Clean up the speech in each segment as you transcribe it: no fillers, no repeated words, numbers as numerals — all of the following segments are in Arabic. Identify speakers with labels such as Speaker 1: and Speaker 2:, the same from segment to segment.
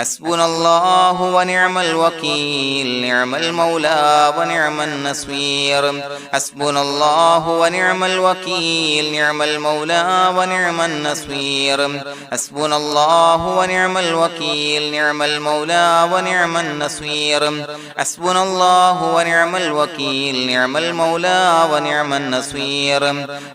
Speaker 1: حسبنا الله ونعم الوكيل نعم المولى ونعم النصير حسبنا الله ونعم الوكيل نعم المولى ونعم النصير حسبنا الله ونعم الوكيل نعم المولى ونعم النصير حسبنا الله ونعم الوكيل نعم المولى ونعم النصير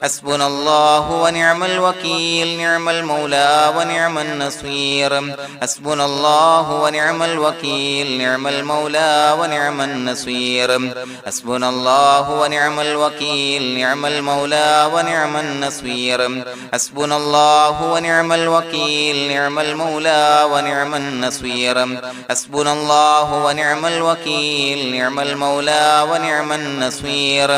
Speaker 1: حسبنا الله ونعم الوكيل نعم المولى ونعم النصير حسبنا الله ونعم الوكيل نعم المولى ونعم النصير حسبنا الله ونعم الوكيل نعم المولى ونعم النصير حسبنا الله ونعم الوكيل نعم المولى ونعم النصير حسبنا الله ونعم الوكيل نعم المولى ونعم النصير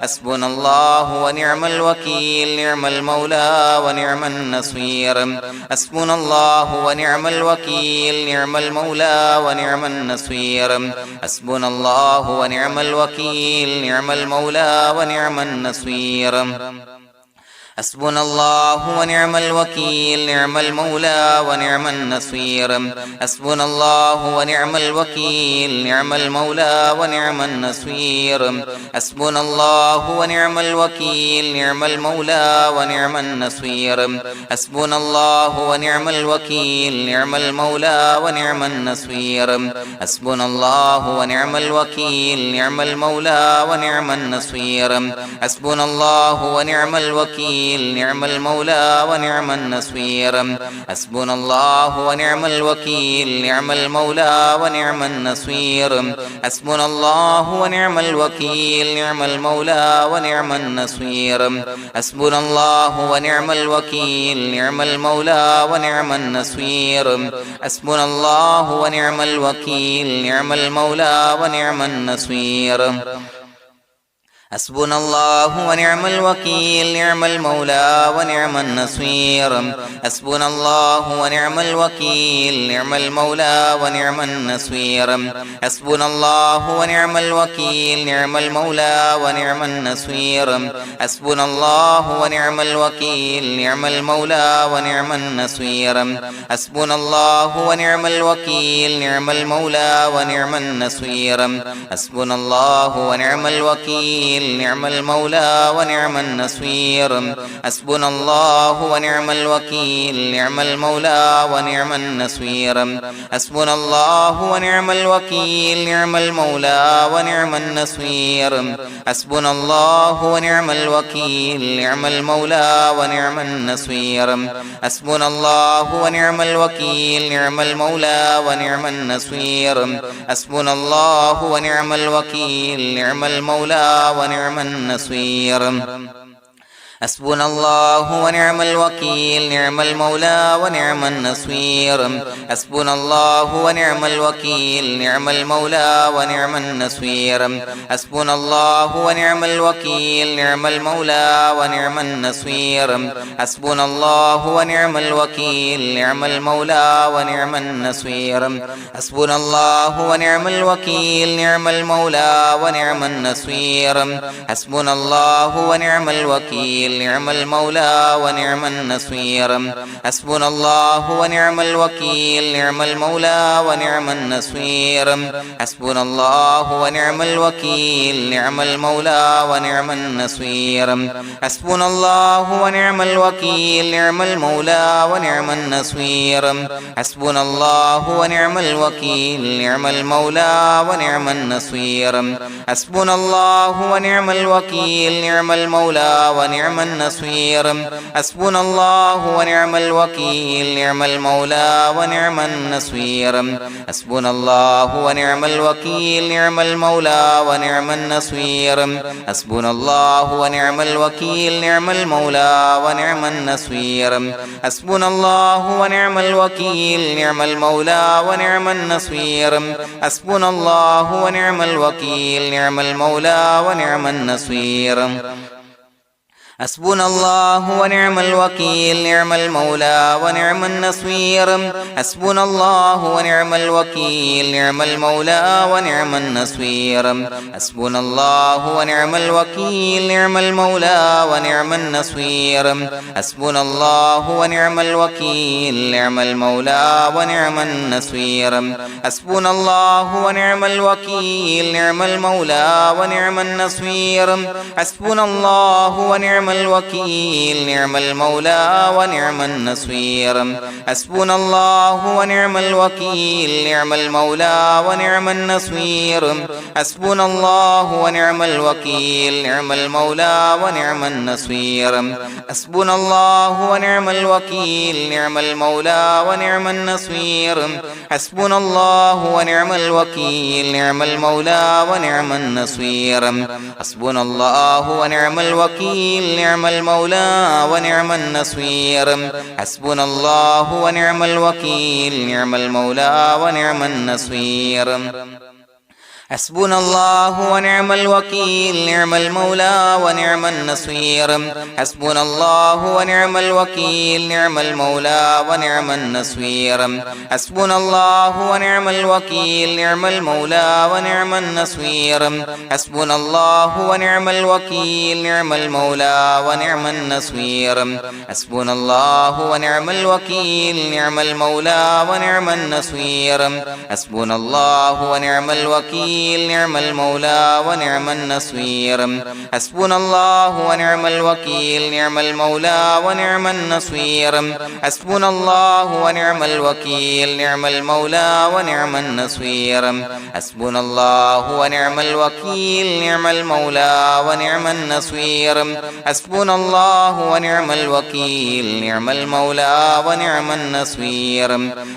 Speaker 1: حسبنا الله ونعم الوكيل نعم المولى ونعم النصير حسبنا الله ونعم الوكيل نعم المولى ونعم النصير حسبنا الله ونعم الوكيل نعم المولى ونعم النصير حسبنا الله ونعم الوكيل نعم المولى ونعم النصير حسبنا الله ونعم الوكيل نعم المولى ونعم النصير حسبنا الله ونعم الوكيل نعم المولى ونعم النصير حسبنا الله ونعم الوكيل نعم المولى ونعم النصير حسبنا الله ونعم الوكيل نعم المولى ونعم النصير حسبنا الله ونعم الوكيل نعم المولى ونعم النصير حسبنا الله ونعم الوكيل نعم المولى ونعم النصير حسبنا الله ونعم الوكيل نعم المولى ونعم النصير حسبنا الله ونعم الوكيل نعم المولى ونعم النصير حسبنا الله ونعم الوكيل نعم المولى ونعم النصير حسبنا الله ونعم الوكيل نعم المولى ونعم النصير حسبنا الله ونعم الوكيل نعم المولى ونعم النصير حسبنا الله ونعم الوكيل نعم المولى ونعم النصير حسبنا الله ونعم الوكيل نعم المولى ونعم النصير حسبنا الله ونعم الوكيل نعم المولى ونعم النصير حسبنا الله ونعم الوكيل نعم المولى ونعم النصير حسبنا الله ونعم الوكيل نعم المولى ونعم النصير حسبنا الله ونعم الوكيل نعم المولى ونعم النصير حسبنا الله ونعم الوكيل نعم المولى ونعم النصير حسبنا الله ونعم الوكيل نعم المولى ونعم النصير حسبنا الله ونعم الوكيل نعم المولى ونعم النصير حسبنا الله ونعم الوكيل نعم المولى ونعم النصير حسبنا الله ونعم الوكيل نعم المولى ونعم النصير حسبنا الله ونعم الوكيل نعم المولى ونعم النصير حسبنا الله ونعم الوكيل نعم المولى ونعم النصير حسبنا الله ونعم الوكيل نعم المولى ونعم النصير حسبنا الله ونعم الوكيل نعم المولى ونعم النصير حسبنا الله ونعم الوكيل نعم المولى ونعم النصير حسبنا الله ونعم الوكيل نعم المولى ونعم النصير حسبنا الله ونعم الوكيل نعم المولى ونعم النصير حسبنا الله ونعم الوكيل نعم المولى ونعم النصير حسبنا الله ونعم الوكيل نعم المولى ونعم النصير حسبنا الله ونعم الوكيل نعم المولى ونعم النصير حسبنا الله ونعم الوكيل نعم المولى ونعم النصير حسبنا الله ونعم الوكيل نعم المولى ونعم النصير حسبنا الله ونعم الوكيل نعم المولى ونعم النصير حسبنا الله ونعم الوكيل نعم المولى ونعم النصير حسبنا الله ونعم الوكيل نعم المولى ونعم النصير حسبنا الله ونعم الوكيل نعم المولى ونعم النصير حسبنا الله ونعم الوكيل نعم المولى ونعم النصير حسبنا الله ونعم الوكيل نعم المولى ونعم النصير حسبنا الله ونعم الوكيل نعم المولى ونعم النصير حسبنا الله ونعم الوكيل نعم المولى ونعم النصير حسبنا الله ونعم الوكيل نعم المولى ونعم النصير حسبنا الله ونعم الوكيل نعم المولى ونعم النصير حسبنا الله ونعم الوكيل نعم المولى ونعم النصير حسبنا الله ونعم الوكيل نعم المولى ونعم النصير حسبنا الله ونعم الوكيل نعم المولى ونعم النصير حسبنا الله ونعم الوكيل نعم المولى ونعم النصير حسبنا الله ونعم الوكيل نعم المولى ونعم النصير حسبنا الله ونعم الوكيل نعم المولى ونعم النصير حسبنا الله ونعم الوكيل نعم المولى ونعم النصير حسبنا الله ونعم الوكيل نعم المولى ونعم النصير حسبنا الله ونعم الوكيل نعم المولى ونعم النصير حسبنا الله ونعم الوكيل نعم المولى ونعم النصير حسبنا الله ونعم الوكيل نعم المولى ونعم النصير حسبنا الله ونعم الوكيل نعم المولى ونعم النصير حسبنا الله ونعم الوكيل نعم المولى ونعم النصير حسبنا الله ونعم الوكيل نعم المولى ونعم النصير حسبنا الله ونعم الوكيل نعم المولى ونعم النصير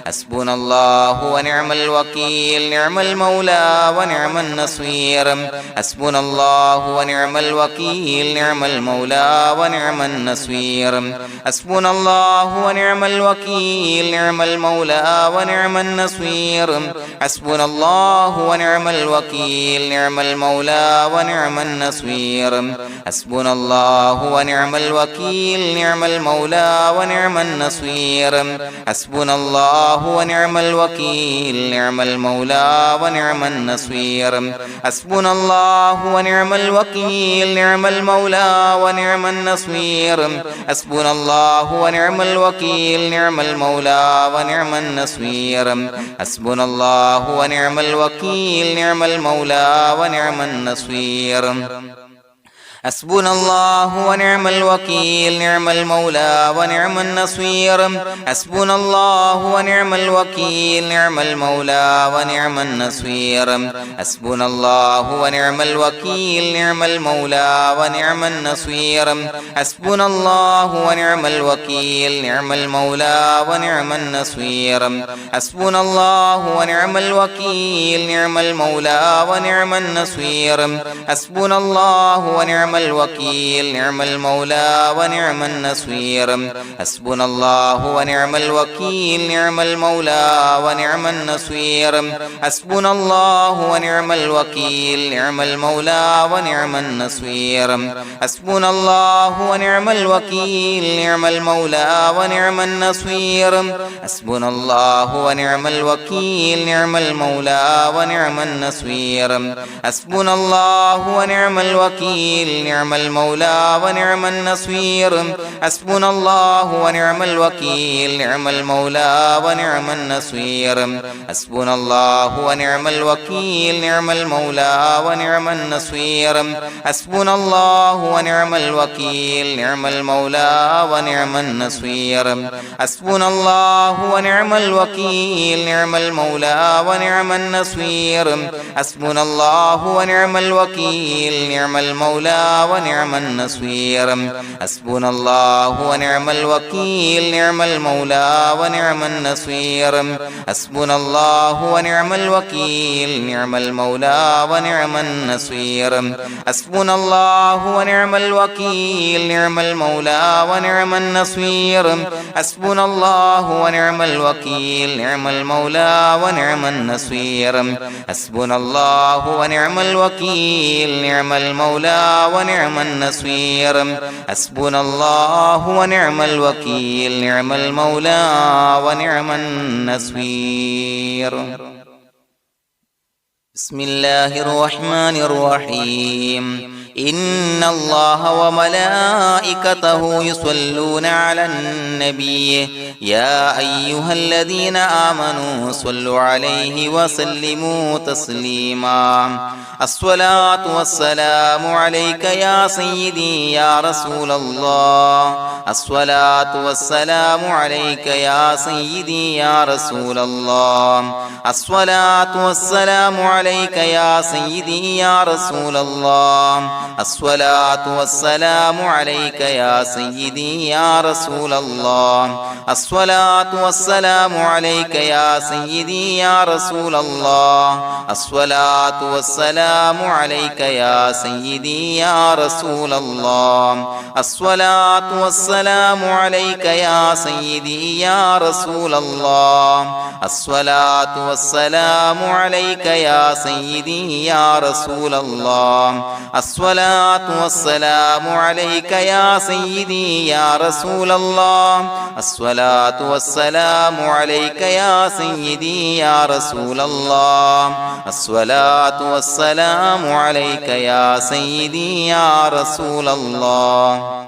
Speaker 1: حسبنا الله ونعم الوكيل نعم المولى ونعم النصير حسبنا الله ونعم الوكيل نعم المولى ونعم النصير حسبنا الله ونعم الوكيل نعم المولى ونعم النصير حسبنا الله ونعم الوكيل نعم المولى ونعم النصير حسبنا الله ونعم الوكيل نعم المولى ونعم النصير حسبنا الله ونعم الوكيل نعم المولى ونعم النصير حسبنا الله ونعم الوكيل نعم المولى ونعم النصير حسبنا الله ونعم الوكيل نعم المولى ونعم النصير حسبنا الله ونعم الوكيل نعم المولى ونعم النصير حسبنا الله ونعم الوكيل نعم المولى ونعم النصير حسبنا الله ونعم الوكيل نعم المولى ونعم النصير حسبنا الله ونعم الوكيل نعم المولى ونعم النصير حسبنا الله ونعم الوكيل نعم المولى ونعم النصير حسبنا الله ونعم الوكيل نعم المولى ونعم النصير حسبنا الله ونعم الوكيل نعم المولى ونعم النصير حسبنا الله ونعم الوكيل نعم المولى ونعم النصير حسبنا الله ونعم الوكيل نعم المولى ونعم النصير حسبنا الله ونعم الوكيل نعم المولى ونعم النصير حسبنا الله ونعم الوكيل نعم المولى ونعم النصير حسبنا الله ونعم الوكيل نعم المولى ونعم النصير حسبنا الله ونعم الوكيل نعم المولى ونعم النصير حسبنا الله ونعم الوكيل نعم المولى ونعم النصير حسبنا الله ونعم الوكيل نعم المولى ونعم النصير حسبنا الله ونعم الوكيل نعم المولى ونعم النصير حسبنا الله ونعم الوكيل نعم المولى ونعم النصير حسبنا الله ونعم الوكيل نعم المولى ونعم النصير حسبنا الله ونعم الوكيل نعم المولى ونعم النصير حسبنا الله ونعم الوكيل نعم المولى ونعم النصير حسبنا الله ونعم الوكيل نعم المولى ونعم النصير حسبنا الله ونعم الوكيل نعم المولى ونعم النصير بسم الله الرحمن الرحيم إن الله وملائكته يصلون على النبي يا أيها الذين آمنوا صلوا عليه وسلموا تسليما الصلاة والسلام عليك يا سيدي يا رسول الله الصلاة والسلام عليك يا سيدي يا رسول الله الصلاة والسلام عليك يا سيدي يا رسول الله الصلاة والسلام عليك يا سيدي يا رسول الله الصلاة والسلام عليك يا سيدي يا رسول الله الصلاة والسلام عليك يا سيدي يا رسول الله الصلاة والسلام عليك يا سيدي يا رسول الله الصلاة والسلام عليك يا سيدي يا رسول الله الصلاة والسلام عليك يا سيدي يا رسول الله الصلاة والسلام عليك يا سيدي يا رسول الله الصلاة والسلام عليك يا سيدي يا رسول الله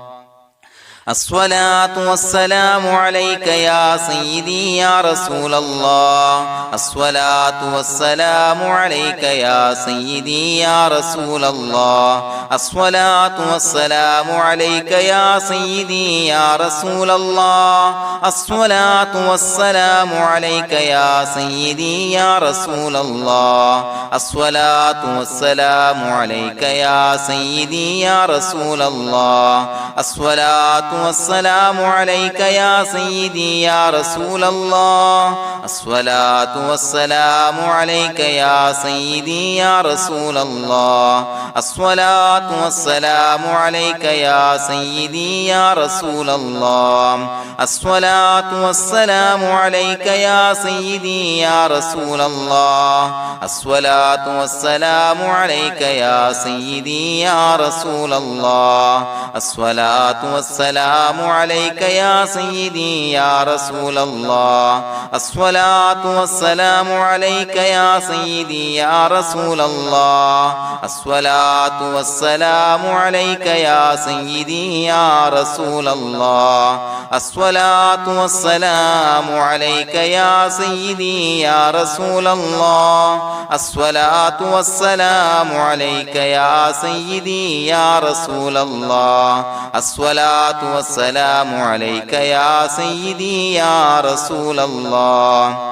Speaker 1: الصلاة والسلام عليك يا سيدي يا رسول الله الصلاة والسلام عليك يا سيدي يا رسول الله الصلاة والسلام عليك يا سيدي يا رسول الله الصلاة والسلام عليك يا سيدي يا رسول الله الصلاة والسلام عليك يا سيدي يا رسول الله الصلاة والسلام عليك يا سيدي يا رسول الله الصلاة والسلام عليك يا سيدي يا رسول الله الصلاة والسلام عليك يا سيدي يا رسول الله الصلاة والسلام عليك يا سيدي يا رسول الله الصلاة والسلام عليك يا سيدي يا رسول الله الصلاة والسلام عليك يا سيدي يا رسول الله الصلاة والسلام عليك يا سيدي يا رسول الله الصلاة والسلام عليك يا سيدي يا رسول الله الصلاة والسلام عليك يا سيدي يا رسول الله الصلاة والسلام عليك يا سيدي يا رسول الله الصلاة والسلام عليك يا سيدي يا رسول الله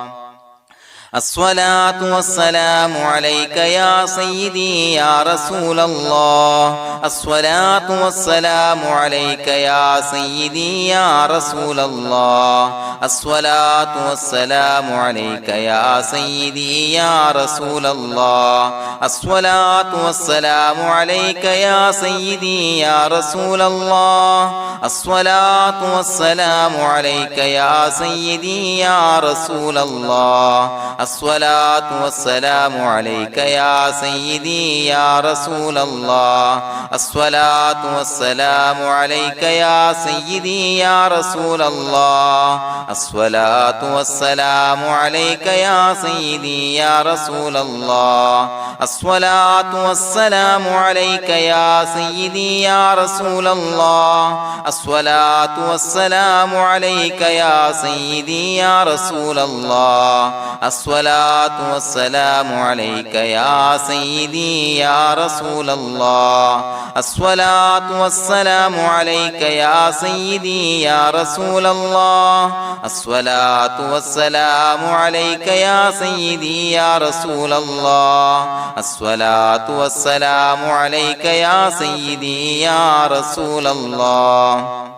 Speaker 1: الصلاة والسلام عليك يا سيدي يا رسول الله الصلاة والسلام عليك يا سيدي يا رسول الله الصلاة والسلام عليك يا سيدي يا رسول الله الصلاة والسلام عليك يا سيدي يا رسول الله الصلاة والسلام عليك يا سيدي يا رسول الله الصلاة والسلام عليك يا سيدي يا رسول الله الصلاة والسلام عليك يا سيدي يا رسول الله الصلاة والسلام عليك يا سيدي يا رسول الله الصلاة والسلام عليك يا سيدي يا رسول الله الصلاة والسلام عليك يا سيدي يا رسول الله الصلاة والسلام عليك يا سيدي يا رسول الله الصلاة والسلام عليك يا سيدي يا رسول الله الصلاة والسلام عليك يا سيدي يا رسول الله الصلاة والسلام عليك يا سيدي يا رسول الله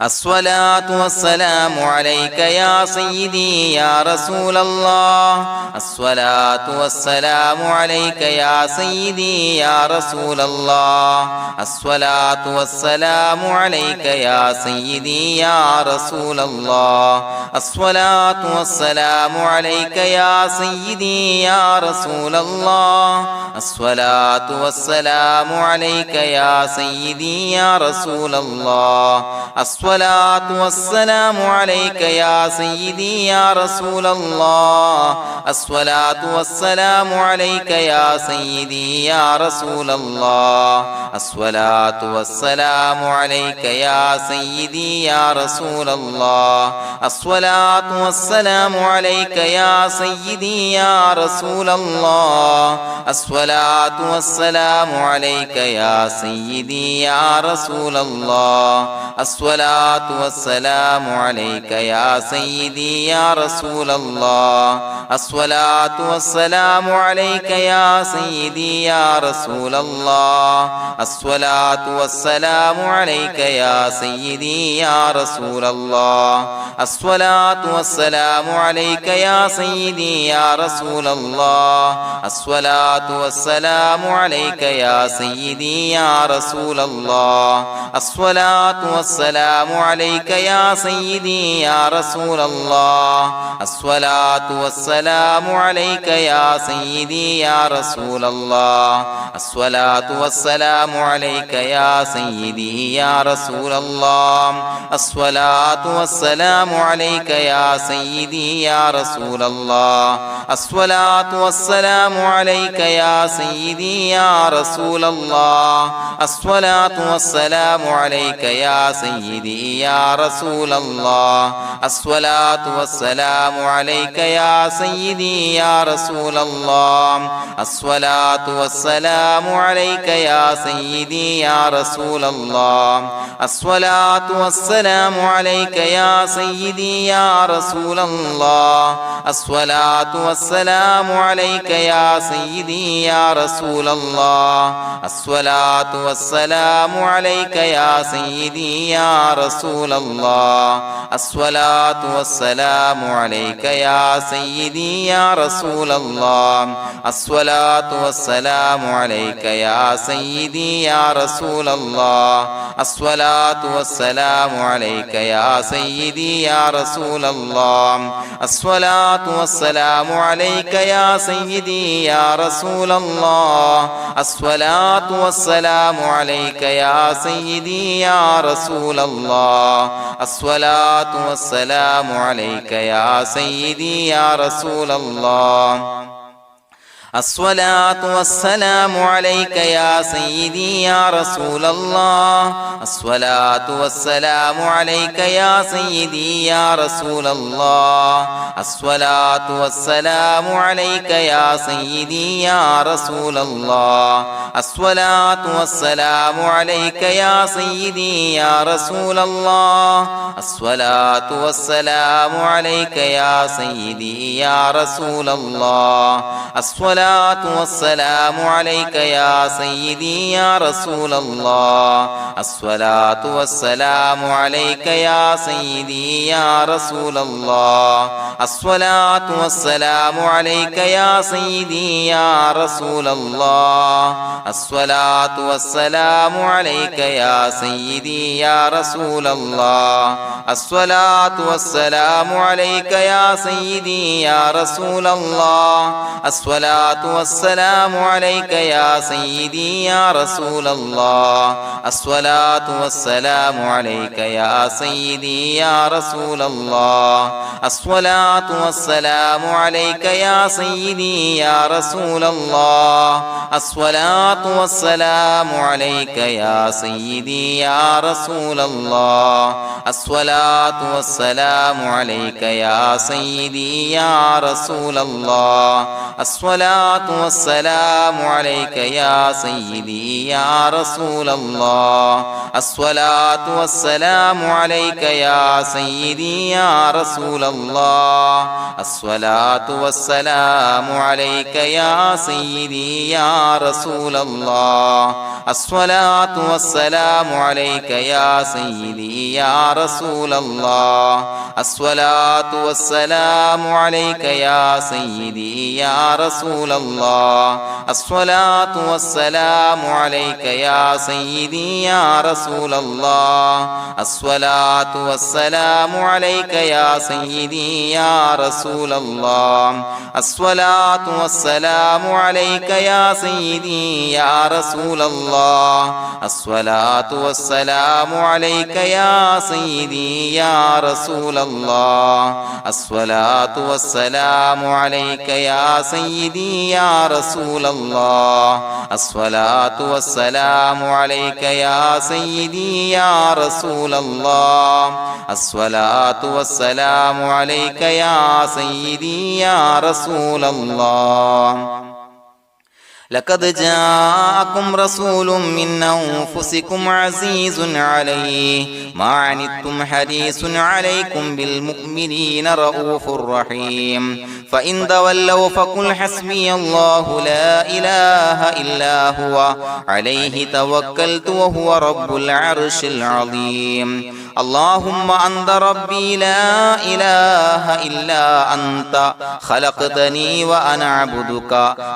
Speaker 1: الصلاة والسلام عليك يا سيدي يا رسول الله الصلاة والسلام عليك يا سيدي يا رسول الله الصلاة والسلام عليك يا سيدي يا رسول الله الصلاة والسلام عليك يا سيدي يا رسول الله الصلاة والسلام عليك يا سيدي يا رسول الله الصلاة والسلام عليك يا سيدي يا رسول الله الصلاة والسلام عليك يا سيدي يا رسول الله الصلاة والسلام عليك يا سيدي يا رسول الله الصلاة والسلام عليك يا سيدي يا رسول الله الصلاة والسلام عليك يا سيدي يا رسول الله الصلاة والسلام عليك يا سيدي يا رسول الله الصلاة والسلام عليك يا سيدي يا رسول الله الصلاة والسلام عليك يا سيدي يا رسول الله الصلاة والسلام عليك يا سيدي يا رسول الله الصلاة والسلام عليك يا سيدي يا رسول الله الصلاة والسلام عليك يا سيدي يا رسول الله الصلاة والسلام عليك يا سيدي يا رسول الله الصلاة والسلام عليك يا سيدي يا رسول الله الصلاة والسلام عليك يا سيدي يا رسول الله الصلاة والسلام عليك يا سيدي يا رسول الله الصلاة والسلام عليك يا سيدي يا رسول الله الصلاة والسلام عليك يا سيدي يا رسول الله الصلاة والسلام عليك يا سيدي يا رسول الله الصلاة والسلام عليك يا سيدي يا رسول الله الصلاة والسلام عليك يا سيدي يا رسول الله الصلاة والسلام عليك يا سيدي يا رسول الله الصلاة والسلام عليك يا سيدي يا رسول الله الصلاة والسلام عليك يا سيدي يا رسول الله الصلاة والسلام عليك يا سيدي يا رسول الله الصلاة والسلام عليك يا سيدي يا رسول الله الصلاة والسلام عليك يا سيدي يا رسول الله الصلاة والسلام عليك يا سيدي يا رسول الله الصلاة والسلام عليك يا سيدي يا رسول الله الصلاة والسلام عليك يا سيدي يا رسول الله الصلاة والسلام عليك يا سيدي يا رسول الله الصلاة والسلام عليك يا سيدي يا رسول الله الصلاة والسلام عليك يا سيدي يا رسول الله الصلاة والسلام عليك يا سيدي يا رسول الله الصلاة والسلام عليك يا سيدي يا رسول الله الصلاة والسلام عليك يا سيدي يا رسول الله الصلاة والسلام عليك يا سيدي يا رسول الله الصلاة والسلام عليك يا سيدي يا رسول الله الصلاة والسلام عليك يا سيدي يا رسول الله الصلاة والسلام عليك يا سيدي يا رسول الله الصلاة والسلام عليك يا سيدي يا رسول الله الصلاة والسلام عليك يا سيدي يا رسول الله الصلاة والسلام عليك يا سيدي يا رسول الله الصلاة الصلاة والسلام عليك يا سيدي يا رسول الله الصلاة والسلام عليك يا سيدي يا رسول الله الصلاة والسلام عليك يا سيدي يا رسول الله الصلاة والسلام عليك يا سيدي يا رسول الله الصلاة والسلام عليك يا سيدي يا رسول الله الصلاة والسلام عليك يا سيدي يا رسول الله الصلاة والسلام عليك يا سيدي يا رسول الله الصلاة والسلام عليك يا سيدي يا رسول الله الصلاة والسلام عليك يا سيدي يا رسول الله الصلاة والسلام عليك يا سيدي يا رسول الله الصلاة والسلام عليك يا سيدي يا رسول الله الصلاة والسلام عليك يا سيدي يا رسول الله لقد جاءكم رسول من أنفسكم عزيز عليه ما عنتم حريص عليكم بالمؤمنين رؤوف رحيم فإن تولوا فقل حسبي الله لا إله إلا هو عليه توكلت وهو رب العرش العظيم اللهم أنت ربي لا إله إلا أنت خلقتني وأنا عبدك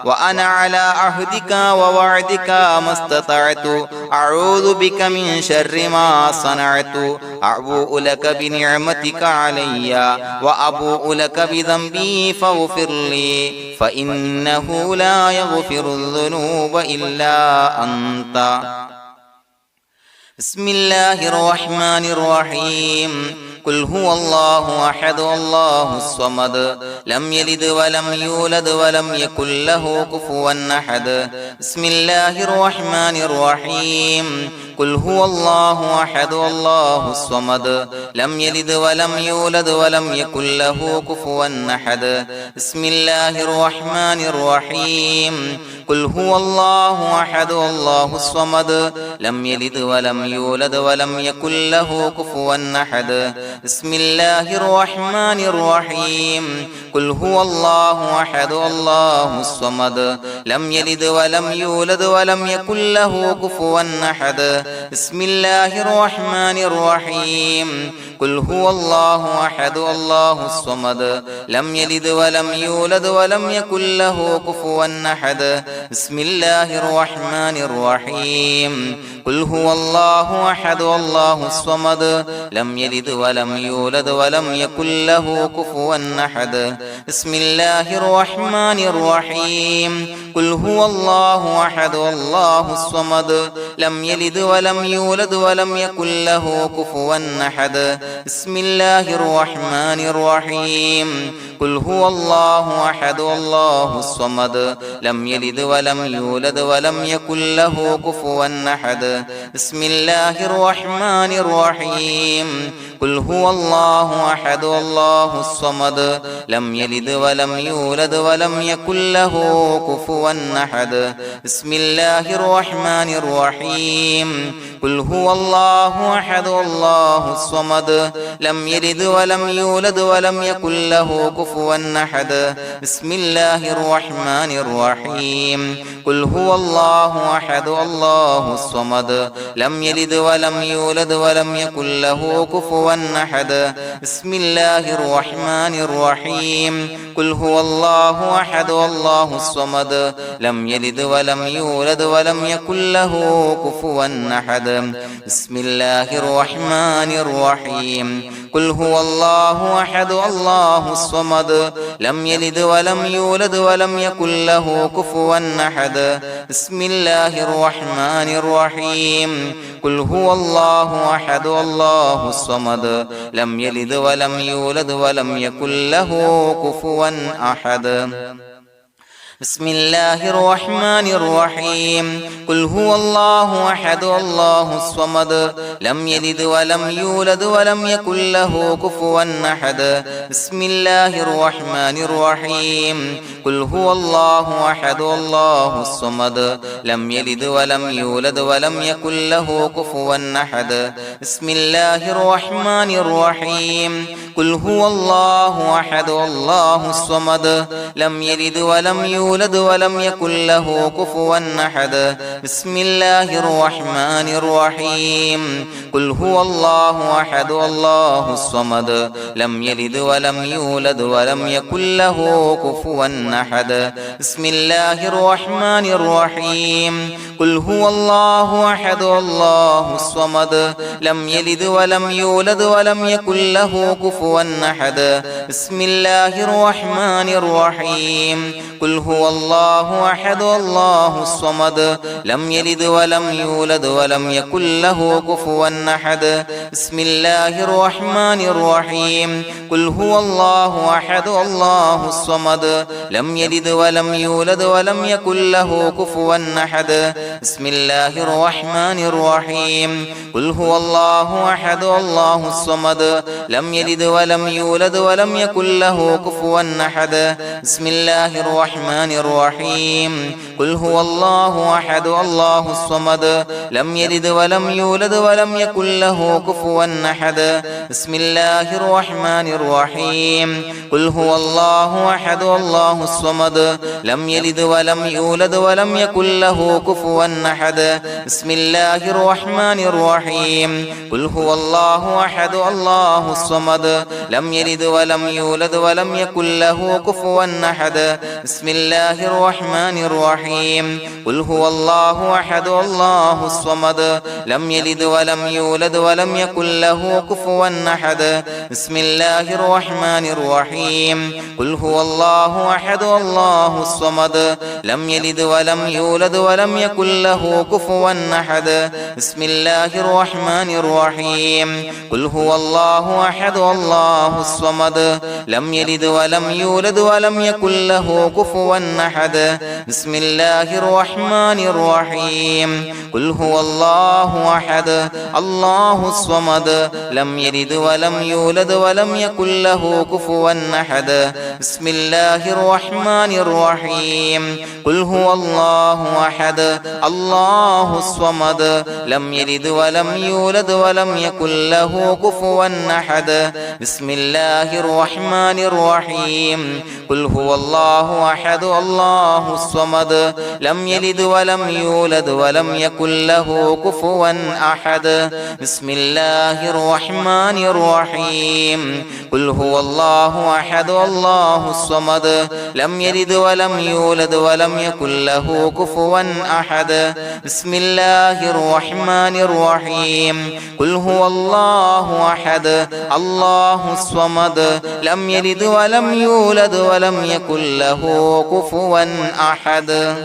Speaker 1: وأنا على عهدك ووعدك ما استطعت أعوذ بك من شر ما صنعت أبوء لك بنعمتك علي وأبوء لك بذنبي فاغفر لي فإنه لا يغفر الذنوب إلا أنت بسم الله الرحمن الرحيم قل هو الله أحد الله الصمد لم يلد ولم يولد ولم يكن له كفوا أحد بسم الله الرحمن الرحيم قل هو الله أحد الله الصمد لم يلد ولم يولد ولم يكن له كفوا أحد بسم الله الرحمن الرحيم قل هو الله أحد الله الصمد لم يلد ولم يولد ولم يكن له كفوا أحد بسم الله الرحمن الرحيم قل هو الله أحد الله الصمد لم يلد ولم يولد ولم يكن له كفوا أحد بسم الله الرحمن الرحيم قل هو الله أحد الله الصمد لم يلد ولم يولد ولم يكن له كفوا أحد بسم الله الرحمن الرحيم قل هو الله أحد الله الصمد لم يلد ولم يولد ولم يكن له كفوا أحد بسم الله الرحمن الرحيم قل هو الله أحد الله الصمد لم يلد ولم يولد ولم يكن له كفوا أحد بسم الله الرحمن الرحيم قل هو الله أحد الله الصمد لم يلد ولم يولد ولم يكن له كفوا أحد بسم الله الرحمن الرحيم قل هو الله أحد الله الصمد لم يلد ولم يولد ولم يكن له كفوا أحد بسم الله الرحمن الرحيم قل هو الله أحد الله الصمد لم يلد ولم يولد ولم يكن له كفوا أحد بسم الله الرحمن الرحيم قل هو الله أحد الله الصمد لم يلد ولم يولد ولم يكن له كفوا أحد بسم الله الرحمن الرحيم قل هو الله أحد الله الصمد لم يلد ولم يولد ولم يكن له كفوا أحد بسم الله الرحمن الرحيم قل هو الله أحد الله الصمد لم يلد ولم يولد ولم يكن له كفوا أحد بسم الله الرحمن الرحيم قل هو الله أحد الله الصمد لم يلد ولم يولد ولم يكن له كفوا أحد بسم الله الرحمن الرحيم قل هو الله أحد الله الصمد لم يلد ولم يولد ولم يكن له كفوا أحد بسم الله الرحمن الرحيم قل هو الله أحد الله الصمد لم يلد ولم يولد ولم يكن له كفوا أحد بسم الله الرحمن الرحيم قل هو الله أحد الله الصمد لم يلد ولم يولد ولم يكن له كفوا أحد بسم الله الرحمن الرحيم قل هو الله أحد الله الصمد لم يلد ولم يولد ولم يكن له كفوا أحد بسم الله الرحمن الرحيم قل هو الله أحد الله الصمد لم يلد ولم يولد ولم يكن له كفوا أحد بسم الله الرحمن الرحيم قل هو الله أحد الله الصمد لم يلد ولم يولد ولم يكن له كفوا أحد بسم الله الرحمن الرحيم قل هو الله أحد الله الصمد لم يلد ولم يولد ولم يكن له كفوا أحد بسم الله الرحمن الرحيم قل هو الله أحد الله الصمد لم يلد ولم يولد ولم يكن له كفوا أحد بسم الله الرحمن الرحيم قل هو الله أحد الله الصمد لم يلد ولم يولد ولم يكن له كفوا أحد بسم الله الرحمن الرحيم قل هو الله أحد الله الصمد لم يلد ولم يولد ولم يكن له كفوا أحد بسم الله الرحمن الرحيم قل هو الله أحد الله الصمد لم يلد ولم يولد ولم يكن له كفوا أحد بسم الله الرحمن الرحيم قل هو الله أحد الله الصمد لم يلد ولم يولد ولم يكن له كفوا أحد بسم الله الرحمن الرحيم قل هو الله أحد الله الصمد لم يلد ولم يولد ولم يكن له كفوا أحد بسم الله الرحمن الرحيم قل هو الله أحد الله الصمد لم يلد ولم يولد ولم يكن له كفوا أحد بسم الله الرحمن الرحيم قل هو الله أحد الله الصمد لم يلد ولم يولد ولم يكن له كفوا أحد بسم الله الرحمن الرحيم قل هو الله أحد الله الصمد لم يلد ولم يولد ولم يكن له كفوا أحد بسم الله الرحمن الرحيم قل هو الله أحد الله الصمد لم يلد ولم يولد ولم يكن له كفوا أحد بسم الله الرحمن الرحيم قل هو الله أحد الله الصمد لم يلد ولم يولد ولم يكن له كفوا أحد بسم الله الرحمن الرحيم قل هو الله أحد الله الصمد لم يلد ولم يولد ولم يكن له كفوا أحد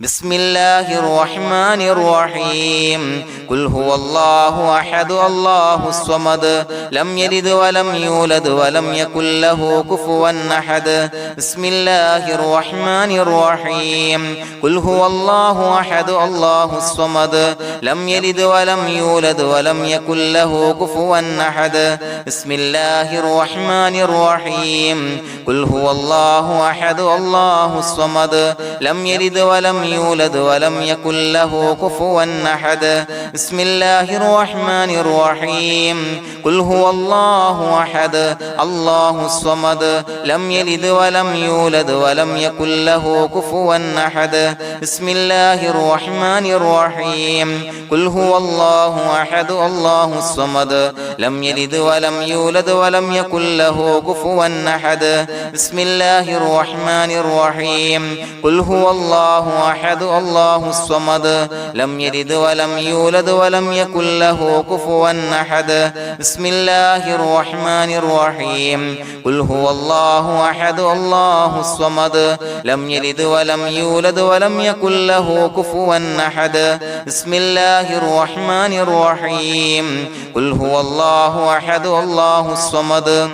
Speaker 1: بسم الله الرحمن الرحيم قل هو الله أحد الله الصمد لم يلد ولم يولد ولم يكن له كفوا أحد بسم الله الرحمن الرحيم قل هو الله أحد الله الصمد لم يلد ولم يولد ولم يكن له كفوا أحد بسم الله الرحمن الرحيم قل هو الله أحد الله الصمد لم يلد ولم يولد ولم يكن له كفوا أحد بسم الله الرحمن الرحيم قل هو الله أحد الله الصمد لم يلد ولم يولد ولم يكن له كفوا أحد بسم الله الرحمن الرحيم قل هو الله أحد الله الصمد لم يلد ولم يولد ولم يكن له كفوا أحد بسم الله الرحمن الرحيم قل هو الله أحد الله الصمد لم يلد ولم يولد ولم يكن له كفوا أحد بسم الله الرحمن الرحيم قل هو الله أحد الله الصمد لم يلد ولم يولد ولم يكن له كفوا أحد بسم الله الرحمن الرحيم قل هو الله أحد الله الصمد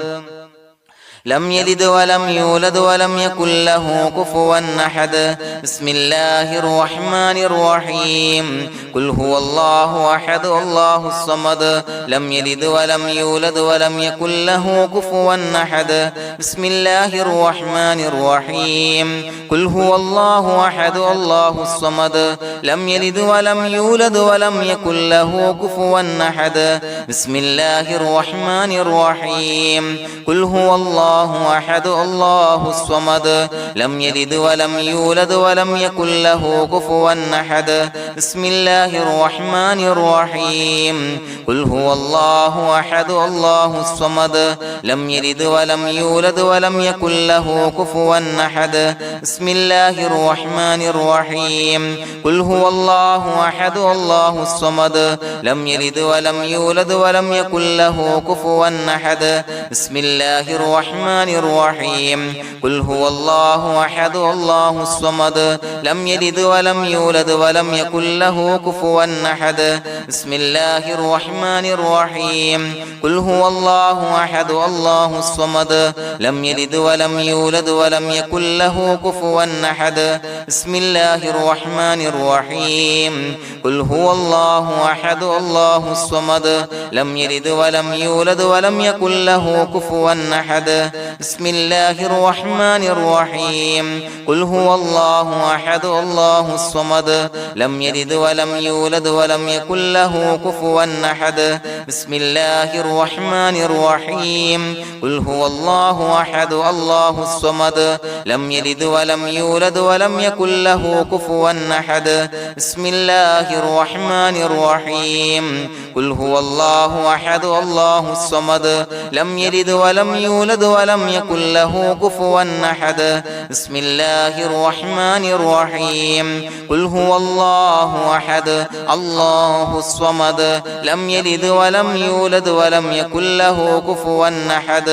Speaker 1: لم يلد ولم يولد ولم يكن له كفوا أحد بسم الله الرحمن الرحيم قل هو الله أحد الله الصمد لم يلد ولم يولد ولم يكن له كفوا أحد بسم الله الرحمن الرحيم قل هو الله أحد الله الصمد لم يلد ولم يولد ولم يكن له كفوا أحد بسم الله الرحمن الرحيم قل هو الله أحد الله الصمد لم يلد ولم يولد ولم يكن له كفوا أحد بسم الله الرحمن الرحيم قل هو الله أحد الله الصمد لم يلد ولم يولد ولم يكن له كفوا أحد بسم الله الرحمن الرحيم قل هو الله أحد الله الصمد لم يلد ولم يولد ولم يكن له كفوا أحد بسم الله الرحمن الرحيم قل هو الله أحد الله الصمد لم يلد ولم يولد ولم يكن له كفوا أحد بسم الله الرحمن الرحيم قل هو الله أحد الله الصمد لم يلد ولم يولد ولم يكن له كفوا أحد بسم الله الرحمن الرحيم قل هو الله أحد الله الصمد لم يلد ولم يولد ولم يكن له كفوا أحد بسم الله الرحمن الرحيم قل هو الله أحد الله الصمد لم يلد ولم يولد ولم يكن له كفوا أحد بسم الله الرحمن الرحيم قل هو الله أحد الله الصمد لم يلد ولم يولد ولم يكن له كفوا أحد بسم الله الرحمن الرحيم قل هو الله أحد الله الصمد لم يلد ولم يولد ولم يكن له كفوا أحد بسم الله الرحمن الرحيم قل هو الله أحد الله الصمد لم يلد ولم يولد ولم يكن له كفوا أحد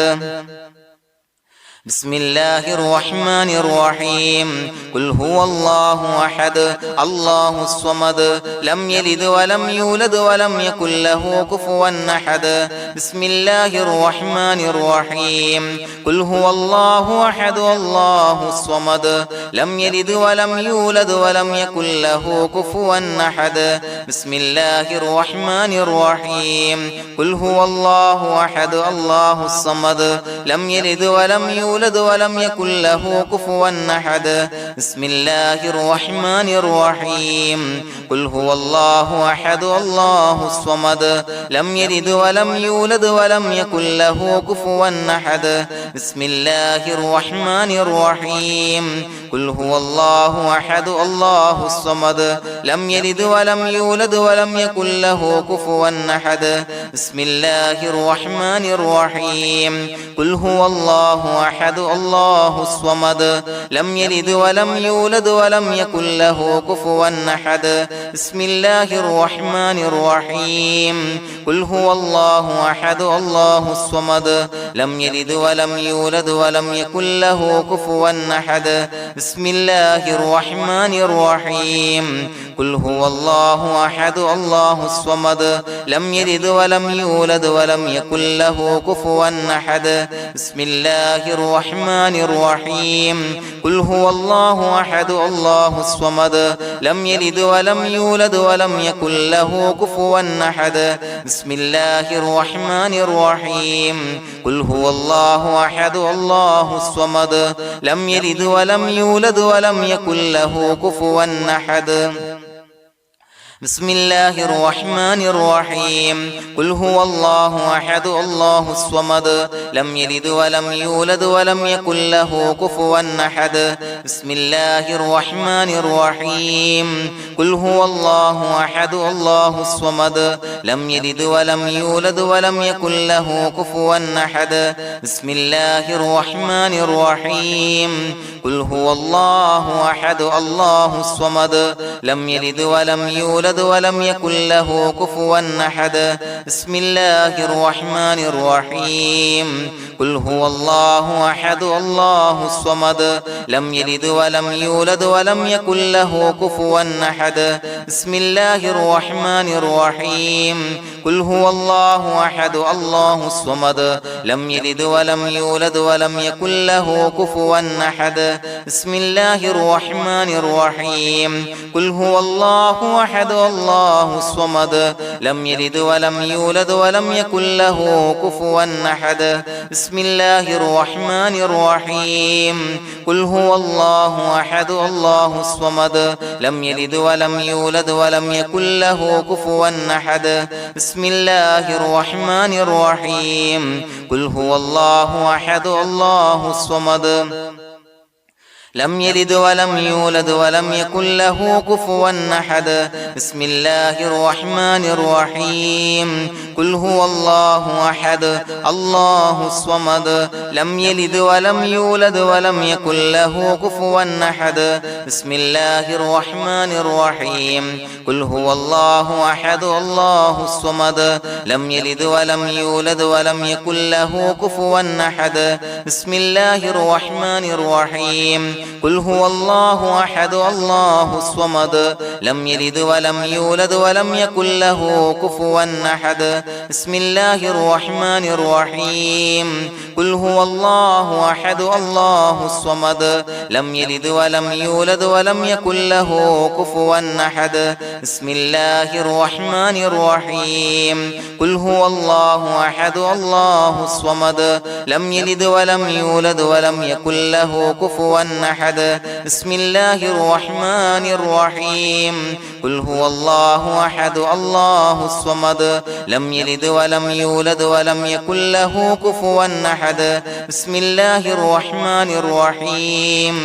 Speaker 1: بسم الله الرحمن الرحيم قل هو الله أحد الله الصمد لم يلد ولم يولد ولم يكن له كفوا أحد بسم الله الرحمن الرحيم قل هو الله أحد الله الصمد لم يلد ولم يولد ولم يكن له كفوا أحد بسم الله الرحمن الرحيم قل هو الله أحد الله الصمد لم يلد ولم يولد ولم يكن له كفوا أحد بسم الله الرحمن الرحيم قل هو الله أحد الله الصمد لم يلد ولم يولد ولم يكن له كفوا أحد بسم الله الرحمن الرحيم قل هو الله أحد الله الصمد لم يلد ولم يولد ولم يكن له كفوا أحد بسم الله الرحمن الرحيم قل هو الله أحد الله الصمد لم يلد ولم يولد ولم يكن له كفوا أحد بسم الله الرحمن الرحيم قل هو الله أحد الله الصمد لم يلد ولم يولد ولم يكن له كفوا أحد بسم الله الرحمن الرحيم قل هو الله أحد الله الصمد لم يلد ولم يولد ولم يكن له كفوا أحد بسم الله الرحمن الرحيم قل هو الله أحد الله الصمد لم يلد ولم يولد ولم يكن له كفوا أحد بسم الله الرحمن الرحيم قل هو الله أحد الله الصمد لم يلد ولم يولد ولم يكن له كفوا أحد بسم الله الرحمن الرحيم قل هو الله أحد الله الصمد لم يلد ولم يولد ولم يكن له كفوا أحد بسم الله الرحمن الرحيم قل هو الله أحد الله الصمد لم يلد ولم يولد ولم يكن له كفوا أحد بسم الله الرحمن الرحيم قل هو الله أحد الله الصمد لم يلد ولم يولد يولد ولم يكن له كفوا أحد بسم الله الرحمن الرحيم قل هو الله أحد الله الصمد لم يلد ولم يولد ولم يكن له كفوا أحد بسم الله الرحمن الرحيم قل هو الله أحد الله الصمد لم يلد ولم يولد ولم يكن له كفوا أحد بسم الله الرحمن الرحيم قل هو الله أحد الله الصمد لم يلد ولم يولد ولم يكن له كفوا أحد بسم الله الرحمن الرحيم قل هو الله أحد الله الصمد لم يلد ولم يولد ولم يكن له كفوا أحد بسم الله الرحمن الرحيم قل هو الله أحد الله الصمد لم يلد ولم يولد ولم يكن له كفوا أحد بسم الله الرحمن الرحيم قل هو الله أحد الله الصمد لم يلد ولم يولد ولم يكن له كفوا أحد بسم الله الرحمن الرحيم قل هو الله أحد الله الصمد لم يلد ولم يولد ولم يكن له كفوا أحد بسم الله الرحمن الرحيم قل هو الله أحد الله الصمد لم يلد ولم يولد ولم يكن له كفوا أحد بسم الله الرحمن الرحيم قل هو الله أحد الله الصمد لم يلد ولم يولد ولم يكن له كفوا أحد بسم الله الرحمن الرحيم قل هو الله أحد الله الصمد لم يلد ولم يولد ولم يكن له كفوا أحد بسم الله الرحمن الرحيم قل هو الله أحد الله الصمد لم يلد ولم يولد ولم يكن له كفوا أحد بسم الله الرحمن الرحيم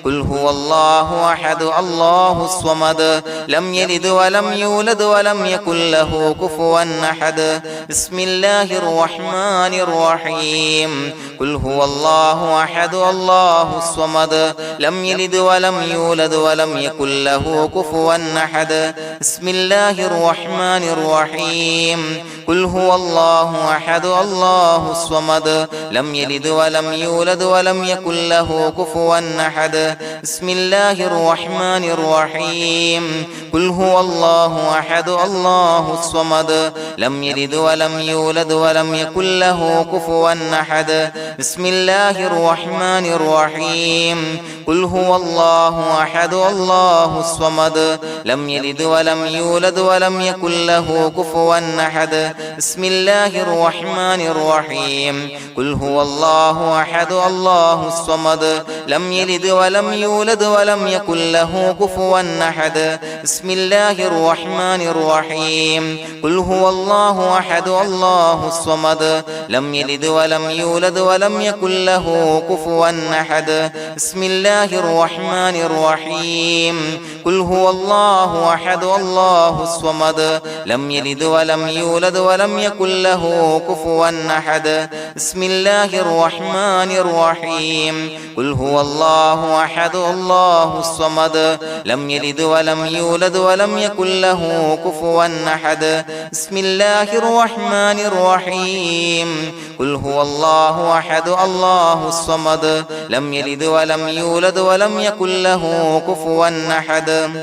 Speaker 1: قل هو الله أحد الله الصمد لم يلد ولم يولد ولم يكن له كفوا أحد بسم الله الرحمن الرحيم قل هو الله أحد الله الصمد لم يلد ولم يولد ولم يكن له كفوا أحد بسم الله الرحمن الرحيم قل هو الله أحد الله الصمد لم يلد ولم يولد ولم يكن له كفوا أحد بسم الله الرحمن الرحيم قل هو الله أحد الله الصمد لم يلد ولم يولد ولم يكن له كفوا أحد بسم الله الرحمن الرحيم قل هو الله أحد الله الصمد لم يلد ولم يولد ولم يكن له كفوا أحد بسم الله الرحمن الرحيم قل هو الله أحد الله الصمد لم يلد ولم يولد ولم يكن له كفوا أحد بسم الله الرحمن الرحيم قل هو الله أحد الله الصمد لم يلد ولم يولد ولم يكن له كفوا أحد بسم الله الرحمن الرحيم قل هو الله أحد الله الصمد لم يلد ولم يولد ولم يكن له كفوا أحد بسم الله الرحمن الرحيم قل هو الله أحد الله الصمد لم يلد ولم يولد ولم يكن له كفوا أحد بسم الله الرحمن الرحيم قل هو الله أحد الله الصمد لم يلد ولم يولد ولم يكن له كفوا أحد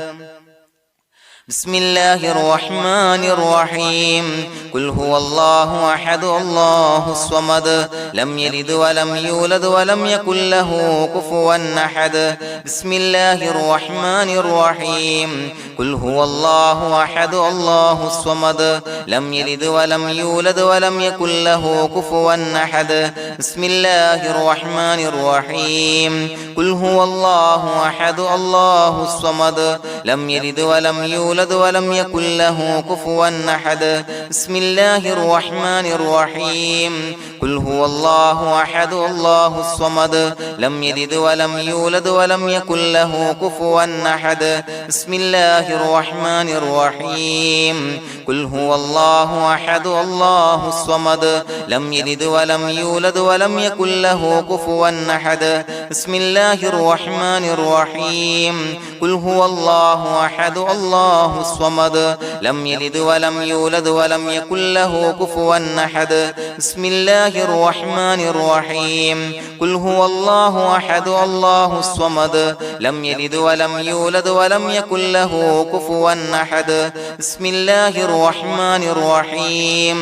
Speaker 1: بسم الله الرحمن الرحيم قل هو الله أحد الله الصمد لم يلد ولم يولد ولم يكن له كفوا أحد بسم الله الرحمن الرحيم قل هو الله أحد الله الصمد لم يلد ولم يولد ولم يكن له كفوا أحد بسم الله الرحمن الرحيم قل هو الله أحد الله الصمد لم يلد ولم يولد ولم يكن له كفوا أحد بسم الله الرحمن الرحيم قل هو الله أحد الله الصمد لم يلد ولم يولد ولم يكن له كفوا أحد بسم الله الرحمن الرحيم قل هو الله أحد الله الصمد لم يلد ولم يولد ولم يكن له كفوا أحد بسم الله الرحمن الرحيم قل هو الله الله أحد الله الصمد لم يلد ولم يولد ولم يكن له كفوا أحد بسم الله الرحمن الرحيم قل هو الله أحد الله الصمد لم يلد ولم يولد ولم يكن له كفوا أحد بسم الله الرحمن الرحيم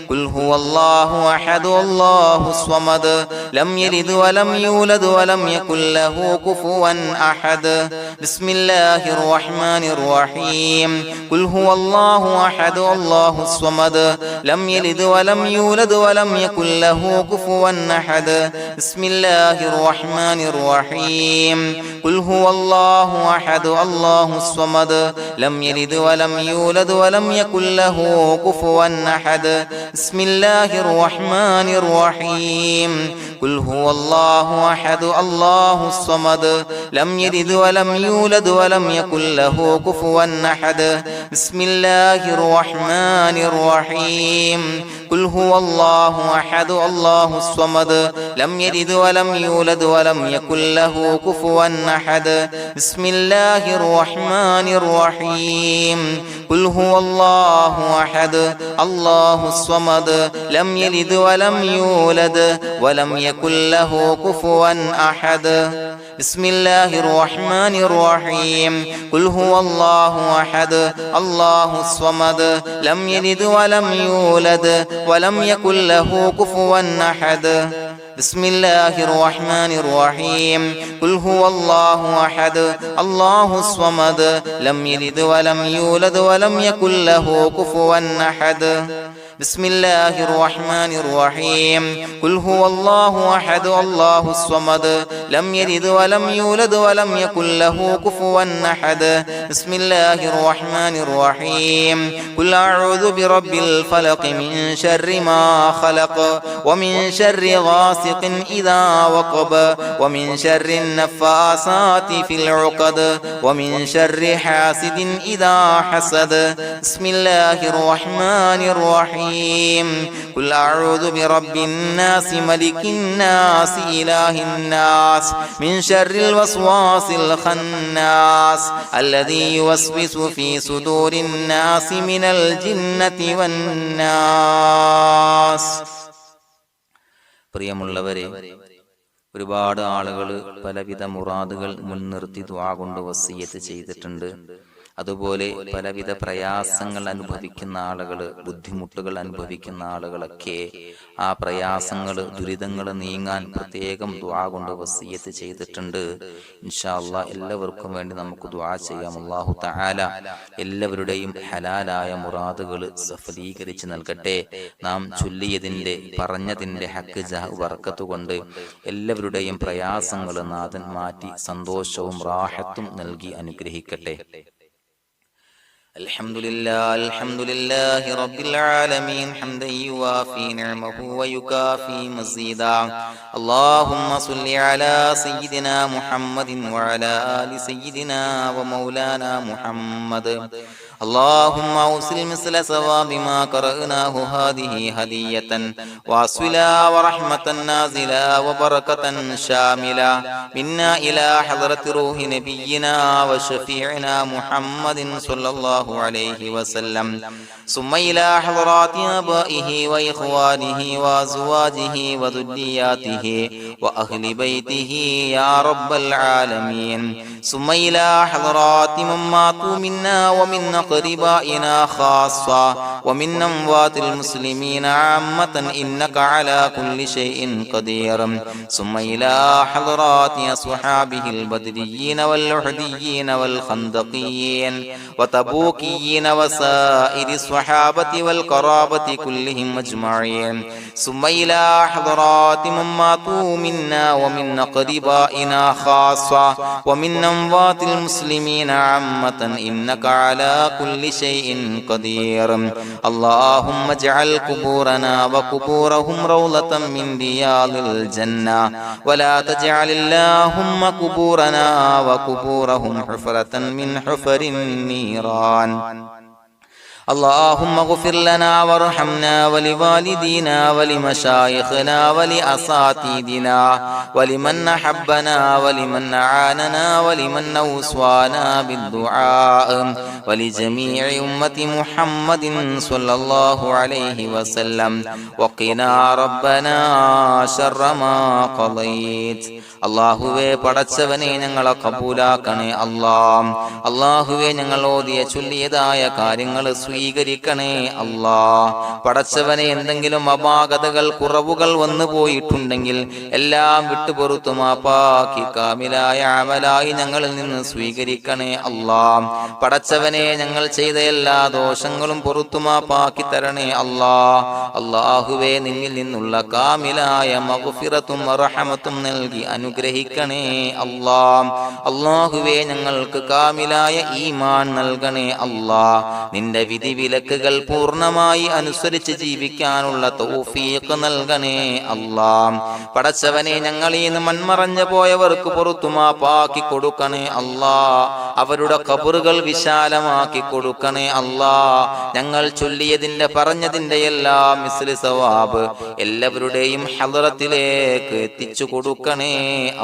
Speaker 1: قل هو الله أحد الله الصمد لم يلد ولم يولد ولم يكن له كفوا أحد بسم الله الرحمن الرحيم قل هو الله أحد الله الصمد لم يلد ولم يولد ولم يكن له كفوا أحد بسم الله الرحمن الرحيم قل هو الله أحد الله الصمد لم يلد ولم يولد ولم يكن له كفوا أحد بسم الله الرحمن الرحيم قل هو الله أحد الله الصمد لم يلد ولم يولد ولم يكن له كفوا أحد بسم الله الرحمن الرحيم قل هو الله أحد الله الصمد لم يلد ولم يولد ولم يكن له كفوا أحد بسم الله الرحمن الرحيم قل هو الله أحد الله الصمد لم يلد ولم يولد ولم يكن له كفوا أحد بسم الله الرحمن الرحيم قل هو الله أحد الله الصمد لم يلد ولم يولد ولم يكن له كفوا أحد بسم الله الرحمن الرحيم قل هو الله أحد الله الصمد لم يلد ولم يولد ولم يكن له كفوا أحد بسم الله الرحمن الرحيم قل هو الله أحد الله الصمد لم يلد ولم يولد ولم يكن له كفوا أحد بسم الله الرحمن الرحيم قل أعوذ برب الفلق من شر ما خلق ومن شر غاسق إذا وقب ومن شر النفاثات في العقد ومن شر حاسد إذا حسد بسم الله الرحمن الرحيم قل أعوذ برب الناس ملك الناس إله الناس من شر الوسواس الخناس الذي يوسوس في صدور الناس من الجنة والناس. പ്രിയമുള്ളവരെ, ഒരുപാട് ആളുകൾ പലവിധ മുറാദുകൾ മുൻനിർത്തി ദുആ കൊണ്ട് വസിയ്യത്ത് ചെയ്തിട്ടുണ്ട്. അതുപോലെ പലവിധ പ്രയാസങ്ങൾ അനുഭവിക്കുന്ന ആളുകൾ, ബുദ്ധിമുട്ടുകൾ അനുഭവിക്കുന്ന ആളുകളൊക്കെ ആ പ്രയാസങ്ങൾ, ദുരിതങ്ങൾ നീങ്ങാൻ പ്രത്യേകം ദുആ കൊണ്ട് വസിയ്യത്ത് ചെയ്തിട്ടുണ്ട്. ഇൻഷാ അല്ലാഹ് എല്ലാവർക്കും വേണ്ടി നമുക്ക് ദുആ ചെയ്യാം. അല്ലാഹു തആല എല്ലാവരുടെയും ഹലാലായ മുറാദുകൾ സഫലീകരിച്ച് നൽകട്ടെ. നാം ചൊല്ലിയതിന്റെ, പറഞ്ഞതിന്റെ ഹക്ക് ജാഹ് ബർക്കത്ത് കൊണ്ട് എല്ലാവരുടെയും പ്രയാസങ്ങൾ നാഥൻ മാറ്റി സന്തോഷവും റാഹത്തും നൽകി അനുഗ്രഹിക്കട്ടെ. الحمد لله رب العالمين حمدا يوافي نعمه ويكافي مزيدا. اللهم صل على سيدنا محمد وعلى آل سيدنا ومولانا محمد. اللهم أوصل مثل ثواب ما قرأناه هذه هدية واصلا ورحمة نازلا وبركة شاملة منا إلى حضرة روح نبينا وشفيعنا محمد صلى الله عليه وسلم، ثم إلى حضرات آبائه وإخوانه وأزواجه وذرياته وأهل بيته يا رب العالمين، ثم إلى حضرات من ماتوا منا ومن أقربائنا خاصة ومن أموات المسلمين عامة إنك على كل شيء قدير، ثم إلى حضرات أصحابه البدريين والأحديين والخندقيين وتبوكيين وسائر الصحابة والقرابة كلهم أجمعين، ثم إلى حضرات من ماتوا منا ومن أقربائنا خاصة ومن أموات المسلمين عامة إنك على كل شيء قدير. اللهم اجعل قبورنا وقبورهم روضة من رياض الجنة، ولا تجعل اللهم قبورنا وقبورهم حفرة من حفر النيران. اللهم اغفر لنا وارحمنا ولوالدينا ولمشايخنا ولأساتذتنا ولمن أحبنا ولمن أعاننا ولمن أوصانا بالدعاء ولجميع أمة محمد صلى الله عليه وسلم وقنا ربنا شر ما قضيت. അള്ളാഹുവേ പടച്ചവനെ ഞങ്ങളെ കബൂലാക്കണേ അല്ലാഹ്. അള്ളാഹുവേ ഞങ്ങൾ ഓതിയ ചൊല്ലിയതായ കാര്യങ്ങൾ സ്വീകരിക്കണേ അല്ലാഹ്. പടച്ചവനെ എന്തെങ്കിലും അപാകതകൾ കുറവുകൾ വന്നു പോയിട്ടുണ്ടെങ്കിൽ എല്ലാം വിട്ടുപൊറുത്തു മാപ്പാക്കി കാമിലായ അമലായി ഞങ്ങളിൽ നിന്ന് സ്വീകരിക്കണേ അല്ലാഹ്. പടച്ചവനെ ഞങ്ങൾ ചെയ്ത എല്ലാ ദോഷങ്ങളും പൊറുത്തു മാപ്പാക്കി തരണേ അല്ലാഹ്. അള്ളാഹുവേ നിന്നിൽ നിന്നുള്ള കാമിലായ മഗ്ഫിറത്തും റഹമത്തും നൽകി അനുഗ്രഹിക്കണേ അല്ലാഹ്. അല്ലാഹുവേ ഞങ്ങൾക്ക് കാമിലായ ഈമാൻ നൽകണേ അല്ലാഹ്. നിന്റെ വിധി വിലക്കുകൾ പൂർണ്ണമായി അനുസരിച്ച് ജീവിക്കാനുള്ള തൗഫീഖ് നൽകണേ അല്ലാഹ്. പടച്ചവനെ ഞങ്ങളിൽ നിന്ന് മൺമറഞ്ഞു പോയവർക്ക് പുറത്തു മാപ്പാക്കി കൊടുക്കണേ അല്ലാഹ്. അവരുടെ ഖബറുകൾ വിശാലമാക്കി കൊടുക്കണേ അല്ലാഹ്. ഞങ്ങൾ ചൊല്ലിയതിന്റെ പറഞ്ഞതിന്റെ എല്ലാം മിസ്ലി സവാബ് എല്ലാവരുടെയും ഹളറത്തിലേക്ക് എത്തിച്ചു കൊടുക്കണേ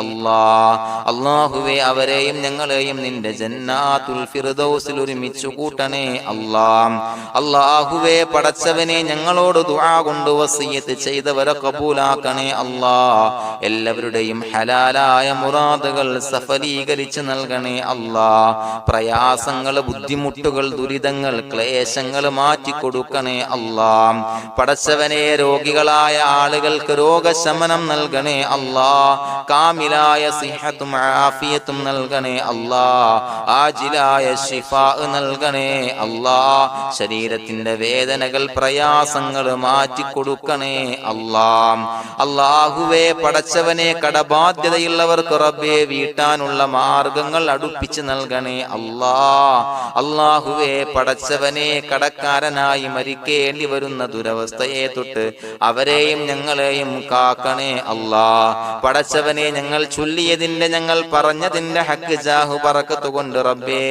Speaker 1: അല്ലാഹ്. അല്ലാഹുവേ അവരെയും ഞങ്ങളെയും നിന്റെ ജന്നാത്തുൽ ഫിർദൗസിൽ ഒരുമിച്ചു കൂട്ടണേ അല്ലാഹ്. അല്ലാഹുവേ പടച്ചവനെ ഞങ്ങളോട് ദുആ കൊണ്ട് വസിയത്ത് ചെയ്തവരെ കബൂലാക്കണേ അല്ലാഹ്. എല്ലാവരുടെയും ഹലാലായ മുറാദുകൾ സഫലീകരിച്ച് നൽകണേ അല്ലാഹ്. പ്രയാസങ്ങൾ, ബുദ്ധിമുട്ടുകൾ, ദുരിതങ്ങൾ, ക്ലേശങ്ങൾ മാറ്റിക്കൊടുക്കണേ അല്ലാഹ്. പടച്ചവനെ രോഗികളായ ആളുകൾക്ക് രോഗശമനം നൽകണേ അല്ലാഹ്. കാമിലായ സിഹത്തും ആഫിയത്തും നൽകണേ അല്ലാഹ്. ആജിലായ ശിഫാ നൽകണേ അല്ലാഹ്. ശരീരത്തിന്റെ വേദനകൾ, പ്രയാസങ്ങൾ മാറ്റിക്കൊടുക്കണേ അല്ലാഹ്. അല്ലാഹുവേ പടച്ചവനെ കടബാധ്യതയുള്ളവർക്ക് റബ്ബേ വീട്ടാനുള്ള മാർഗങ്ങൾ അടുപ്പിച്ച് നൽകണേ അല്ലാഹ്. അല്ലാഹുവേ പടച്ചവനെ കടക്കാരനായി മരിക്കേണ്ടി വരുന്ന ദുരവസ്ഥയെ തൊട്ട് അവരെയും ഞങ്ങളെയും കാക്കണേ അല്ലാഹ്. പടച്ചവനെ ഞങ്ങൾ ചൊല്ലിയതിന്റെ, ഞങ്ങൾ പറഞ്ഞതിന്റെ ഹക്ക് ജാഹു ബറക്കത്ത് കൊണ്ട് റബ്ബേ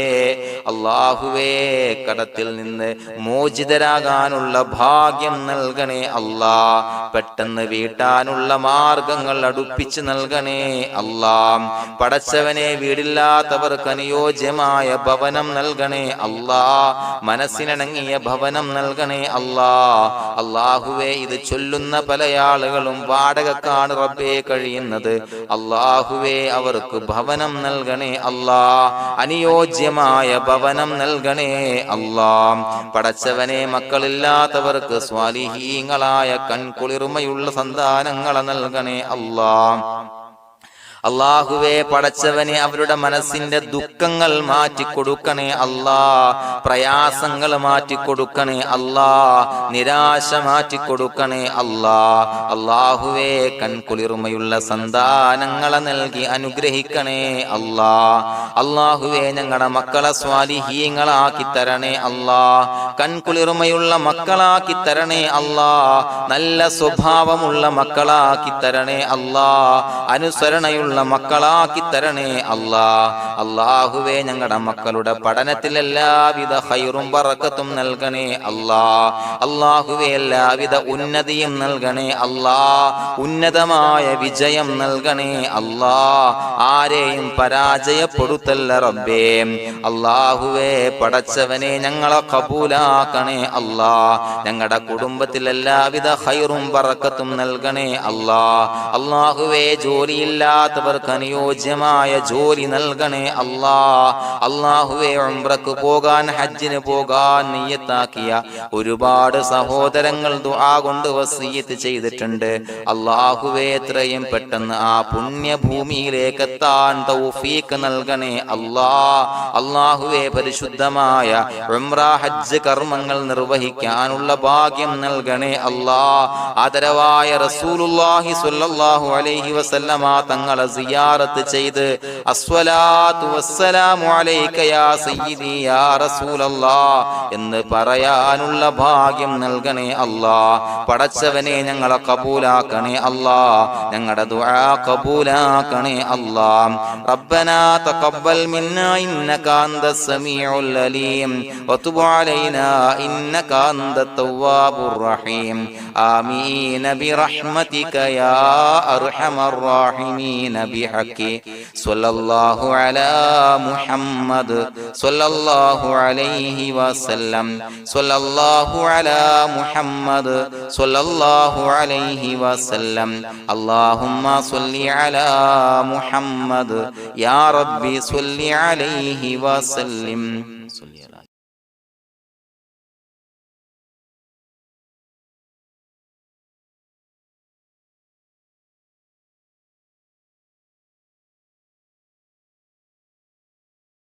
Speaker 1: അല്ലാഹുവേ കടത്തിൽ നിന്ന് മോചിതരാകാനുള്ള ഭാഗ്യം നൽകണേ അല്ലാഹ്. പെട്ടെന്ന് വീട്ടാനുള്ള മാർഗങ്ങൾ അടുപ്പിച്ച് നൽകണേ അല്ലാഹ്. പടച്ചവനെ വീടില്ലാത്തവർക്ക് അനുയോജ്യമായ ഭവനം നൽകണേ അല്ലാഹ്. മനസ്സിനിണങ്ങിയ ഭവനം നൽകണേ അല്ലാഹ്. അല്ലാഹുവേ ഇത് ചൊല്ലുന്ന പല ആളുകളും വാടകക്കാണ് റബ്ബേ കഴിയുന്നത്. അല്ലാഹുവേ അവർക്ക് ഭവനം നൽകണേ അല്ലാഹ്. അനുയോജ്യമായ ഭവനം നൽകണേ അല്ലാഹ്. പടച്ചവനെ മക്കളില്ലാത്തവർക്ക് സ്വാലിഹീങ്ങളായ കൺകുളിർമയുള്ള സന്താനങ്ങളെ നൽകണേ അല്ലാഹ്. അല്ലാഹുവേ പടച്ചവനെ അവരുടെ മനസ്സിന്റെ ദുഃഖങ്ങൾ മാറ്റിക്കൊടുക്കണേ അല്ലാഹ്. പ്രയാസങ്ങൾ മാറ്റിക്കൊടുക്കണേ അല്ലാഹ്. നിരാശ മാറ്റിക്കൊടുക്കണേ അല്ലാഹ്. അല്ലാഹുവേ കൺകുളിർമയുള്ള സന്താനങ്ങളെ നൽകി അനുഗ്രഹിക്കണേ അല്ലാഹ്. അല്ലാഹുവേ ഞങ്ങളുടെ മക്കളെ സ്വാലിഹീങ്ങളാക്കി തരണേ അല്ലാഹ്. കൺകുളിർമയുള്ള മക്കളാക്കി തരണേ അല്ലാഹ്. നല്ല സ്വഭാവമുള്ള മക്കളാക്കി തരണേ അല്ലാഹ്. അനുസരണയുള്ള മക്കളാക്കി തരണേ അല്ലാഹ്. അല്ലാഹുവേ ഞങ്ങളുടെ മക്കളുടെ പഠനത്തിൽ എല്ലാവിധ ഖൈറും ബറക്കത്തും നൽകണേ അല്ലാഹ്. അല്ലാഹുവേ എല്ലാവിധ ഉന്നതിയും നൽകണേ അല്ലാഹ്. ഉന്നതമായ വിജയം നൽകണേ അല്ലാഹ്. ആരെയും പരാജയപ്പെടുത്തല്ല റബ്ബേ. അല്ലാഹുവേ പടച്ചവനെ ഞങ്ങളെ കബൂലാക്കണേ അല്ലാഹ്. ഞങ്ങളുടെ കുടുംബത്തിൽ എല്ലാവിധ ഖൈറും ബറക്കത്തും നൽകണേ അല്ലാഹ്. അല്ലാഹുവേ ജോലിയില്ലാത്ത അനുയോജ്യമായ ജോലി നൽകണേ അല്ലാഹ്. അല്ലാഹുവേ ഉംറക്ക് പോകാൻ, ഹജ്ജിന് പോകാൻ നിയ്യത്താക്കിയ ഒരുപാട് സഹോദരങ്ങൾ ദുആ കൊണ്ട് വസിയത്ത് ചെയ്തിട്ടുണ്ട്. അല്ലാഹുവേ എത്രയും പെട്ടെന്ന് ആ പുണ്യഭൂമിയിലേക്ക് എത്താൻ തൗഫീഖ് നൽകണേ അല്ലാഹ്. അല്ലാഹുവേ പരിശുദ്ധമായ ഉംറ ഹജ്ജ് കർമ്മങ്ങൾ നിർവഹിക്കാനുള്ള ഭാഗ്യം നൽകണേ അല്ലാഹ്. ആദരവായ റസൂലുള്ളാഹി സ്വല്ലല്ലാഹു അലൈഹി വസല്ലമ തങ്ങളെ സിയാറത്ത് ചെയ്ത് അസ്സലാത്തു വസ്സലാമു അലൈക യാ സയ്യിദി യാ റസൂലല്ലാഹ് എന്ന് പറയാനുള്ള ഭാഗ്യം നൽകണേ അല്ലാഹ്. പടച്ചവനെ ഞങ്ങളെ കബൂലാക്കണേ അല്ലാഹ്, ഞങ്ങളുടെ ദുആ കബൂലാക്കണേ അല്ലാഹ്. റബ്ബനാ തഖബ്ബൽ മിന്നാ ഇന്നക അന്തസ് സമീഉൽ അലീം വതുബ് അലൈനാ ഇന്നക അന്തത് തവ്വാബുർ റഹീം. ആമീൻ ബിറഹ്മതിക യാ അർഹമർ റഹീമീൻ ബിഹഖി സ്വല്ലല്ലാഹു അലാ മുഹമ്മദ് സ്വല്ലല്ലാഹു അലൈഹി വസല്ലം സ്വല്ലല്ലാഹു അലാ മുഹമ്മദ് സ്വല്ലല്ലാഹു അലൈഹി വസല്ലം. അല്ലാഹുമ്മ സ്വല്ലി അലാ മുഹമ്മദ് യാ റബ്ബി സ്വല്ലി അലൈഹി വസല്ലം.